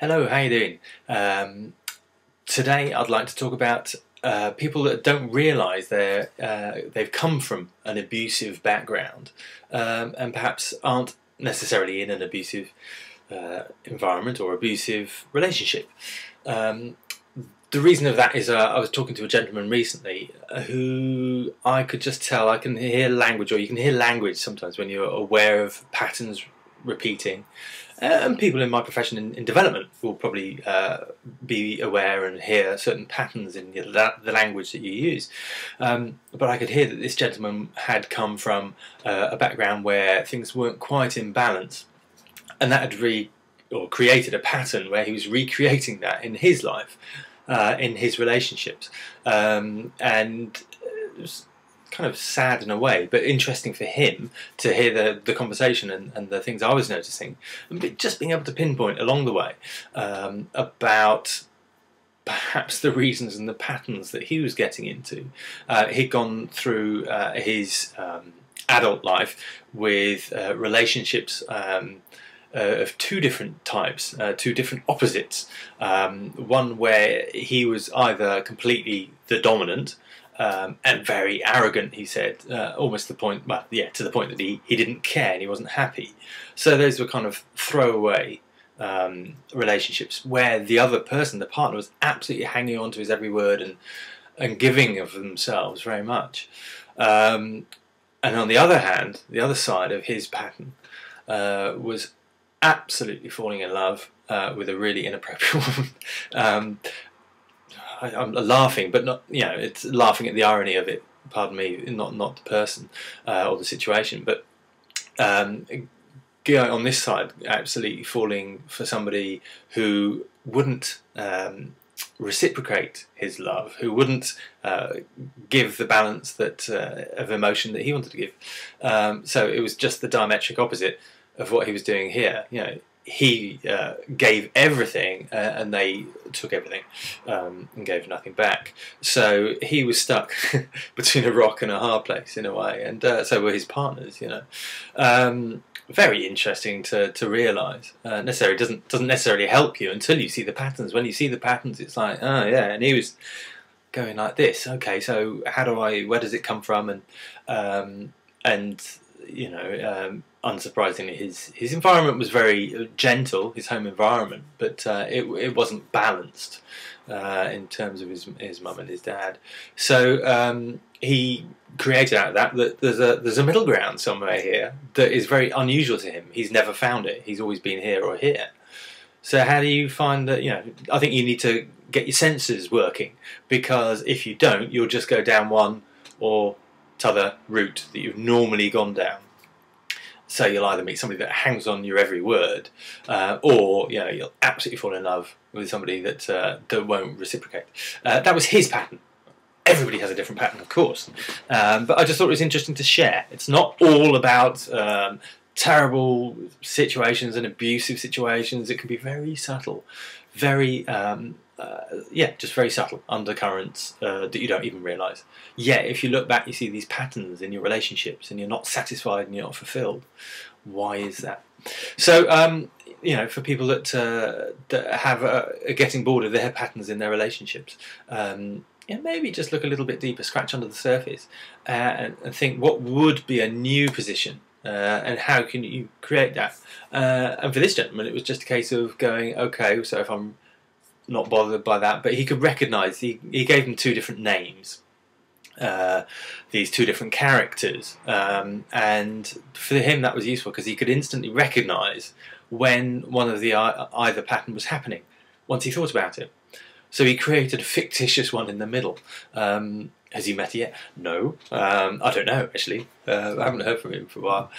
Hello, how you doing? Today I'd like to talk about people that don't realise they've come from an abusive background and perhaps aren't necessarily in an abusive environment or abusive relationship. Um, the reason of that is I was talking to a gentleman recently who I could just tell I can hear language, or you can hear language sometimes when you're aware of patterns repeating. And people in my profession in development will probably be aware and hear certain patterns in the language that you use. But I could hear that this gentleman had come from a background where things weren't quite in balance, and that had created a pattern where he was recreating that in his life, in his relationships, and it was kind of sad in a way, but interesting for him to hear the conversation and the things I was noticing, and just being able to pinpoint along the way about perhaps the reasons and the patterns that he was getting into. He'd gone through his adult life with relationships of two different types, two different opposites. One where he was either completely the dominant, and very arrogant, he said, almost to the point, well, yeah, to the point that he didn't care and he wasn't happy. So those were kind of throwaway relationships where the other person, the partner, was absolutely hanging on to his every word and giving of themselves very much. And on the other hand, the other side of his pattern was absolutely falling in love with a really inappropriate woman. I'm laughing, but not, it's laughing at the irony of it. Pardon me, not the person or the situation, but guy on this side absolutely falling for somebody who wouldn't reciprocate his love, who wouldn't give the balance that of emotion that he wanted to give. So it was just the diametric opposite of what he was doing here. He gave everything and they took everything and gave nothing back. So he was stuck between a rock and a hard place in a way, and so were his partners. Very interesting to realise. Necessarily doesn't necessarily help you until you see the patterns. When you see the patterns, it's like, oh yeah, and he was going like this. Okay, so where does it come from? And unsurprisingly, his environment was very gentle, his home environment, but it wasn't balanced in terms of his mum and his dad. So he created out of that there's a middle ground somewhere here that is very unusual to him. He's never found it. He's always been here or here. So how do you find that? I think you need to get your senses working, because if you don't, you'll just go down one or t'other route that you've normally gone down. So you'll either meet somebody that hangs on your every word, or you'll absolutely fall in love with somebody that won't reciprocate. That was his pattern. Everybody has a different pattern, of course, but I just thought it was interesting to share. It's not all about terrible situations and abusive situations. It can be very subtle, very just very subtle undercurrents that you don't even realise. Yet, if you look back, you see these patterns in your relationships, and you're not satisfied and you're not fulfilled. Why is that? So, for people that have are getting bored of their patterns in their relationships, maybe just look a little bit deeper, scratch under the surface, and think what would be a new position. And how can you create that? And for this gentleman, it was just a case of going, okay, so if I'm not bothered by that, but he could recognise, he gave them two different names, these two different characters, and for him that was useful because he could instantly recognise when one of the either pattern was happening once he thought about it. So he created a fictitious one in the middle. Has he met it yet? No. I don't know, actually. I haven't heard from him for a while.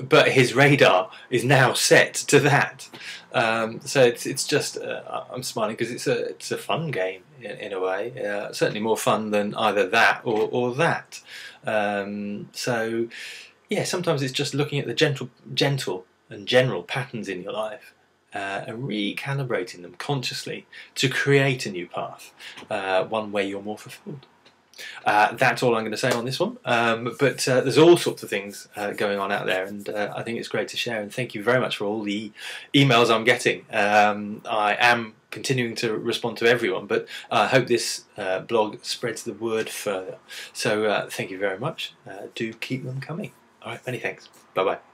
But his radar is now set to that. So it's just, I'm smiling because it's a fun game in a way. Certainly more fun than either that or that. So, yeah, sometimes it's just looking at the gentle and general patterns in your life, and recalibrating them consciously to create a new path, one where you're more fulfilled. That's all I'm going to say on this one. But there's all sorts of things going on out there, and I think it's great to share. And thank you very much for all the emails I'm getting. I am continuing to respond to everyone, but I hope this blog spreads the word further. So thank you very much. Do keep them coming. All right, many thanks. Bye bye.